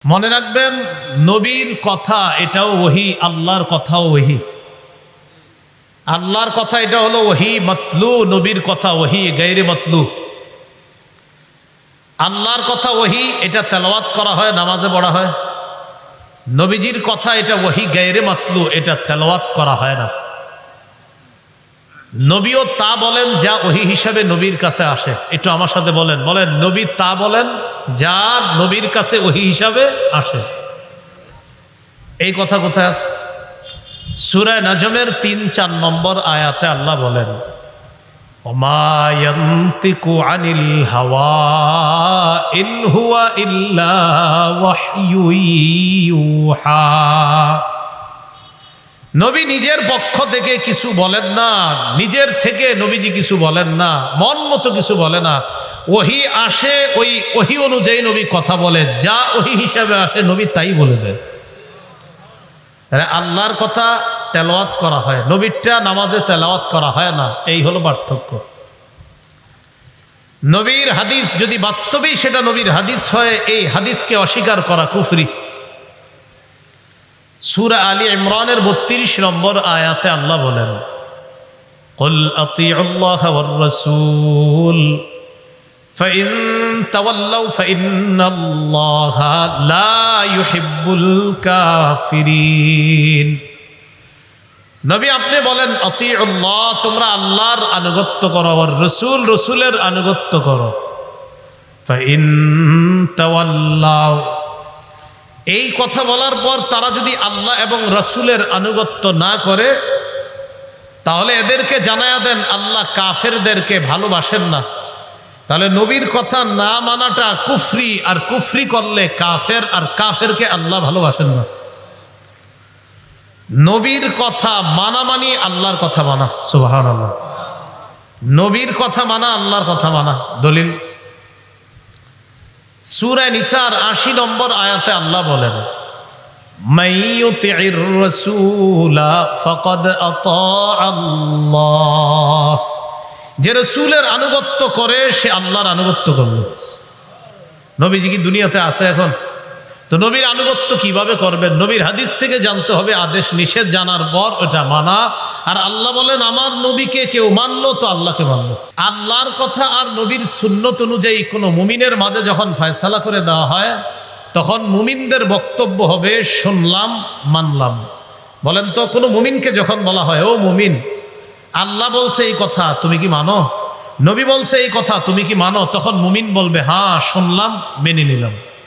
মনে রাখবেন নবীর কথা এটাও ওহী, আল্লাহর কথাও ওহী। আল্লাহর কথা এটা হলো ওহী মাতলু, নবীর কথা ওহী গায়রে মাতলু। আল্লাহর কথা ওহী, এটা তেলাওয়াত করা হয়, নামাজে পড়া হয়। নবীজির কথা এটা ওহী গায়রে মাতলু, এটা তেলাওয়াত করা হয় না। নবীও তা বলেন যা ওহী হিসাবে নবীর কাছে আসে। একটু আমার সাথে বলেন, নবী তা বলেন যা নবীর কাছে ওহী হিসাবে আসে। এই কথা কোথায় আছে? সূরা নাজমের ৩-৪ নম্বর আয়াতে আল্লাহ বলেন, ওমা ইয়ানতিকু আনিল হাওয়া ইন হুয়া ইল্লা ওয়াহয়ু ইউহা। নবী নিজের পক্ষ থেকে কিছু বলেন না, নিজের থেকে নবীজি কিছু বলেন না, মন মতো কিছু বলে না। ওহী আসে, ওই ওহী অনুযায়ী নবী কথা বলে, যা ওহী হিসাবে আসে নবী তাই বলে দেয়। আল্লাহর কথা তেলাওয়াত করা হয়, নবীরটা নামাজে তেলাওয়াত করা হয় না। এই হলো পার্থক্য। নবীর হাদিস যদি বাস্তবেই সেটা নবীর হাদিস হয়, এই হাদিসকে অস্বীকার করা কুফরি। সূরা আলী ইমরানের ৩২ নম্বর আয়াতে আল্লাহ বলেন, কুল আতিউল্লাহ ওয়ার রাসূল ফাইন তাওয়াল্লাউ ফাইন্নাল্লাহা লা ইউহিব্বুল কাফিরিন। নবী আপনি বলেন আতিউল্লাহ, তোমরা আল্লাহর আনুগত্য করো, আর রাসূল, রাসূলের আনুগত্য করো। ফাইন তাওয়াল্লাউ, এই কথা বলার পর তারা যদি আল্লাহ এবং রাসূলের আনুগত্য না করে, তাহলে এদেরকে জানায়া দেন আল্লাহ কাফেরদেরকে ভালোবাসেন না। তাহলে নবীর কথা না মানাটা কুফরি, আর কুফরি করলে কাফের, আর কাফেরকে আল্লাহ ভালোবাসেন না। নবীর কথা মানা মানি আল্লাহর কথা মানা। সুবহানাল্লাহ। নবীর কথা মানা আল্লাহর কথা মানা। দলিল সূরা নিসার ৮০ নম্বর আয়াতে আল্লাহ বলেন, মাইয়ুতির রাসূলা ফাকাদ আতাআল্লাহ। যে রাসূলের আনুগত্য করে সে আল্লাহর আনুগত্য করলো। নবীজি কি দুনিয়াতে আছে এখন? তো নবীর আনুগত্য কিভাবে করবেন? নবীর হাদিস থেকে জানতে হবে, আদেশ নিষেধ জানার পর ওটা মানা। আর আল্লাহ বলেন, আমার নবীকে কেউ মানলো তো আল্লাহকে মানলো। আল্লাহর কথা আর নবীর সুন্নত অনুযায়ী কোনো মুমিনের মাঝে যখন ফয়সালা করে দেওয়া হয়, তখন মুমিনদের বক্তব্য হবে শুনলাম মানলাম। বলেন তো, কোনো মুমিনকে যখন বলা হয়, ও মুমিন, আল্লাহ বলছে এই কথা তুমি কি মানো, নবী বলছে এই কথা তুমি কি মানো, তখন মুমিন বলবে হ্যাঁ শুনলাম, মেনে নিলাম।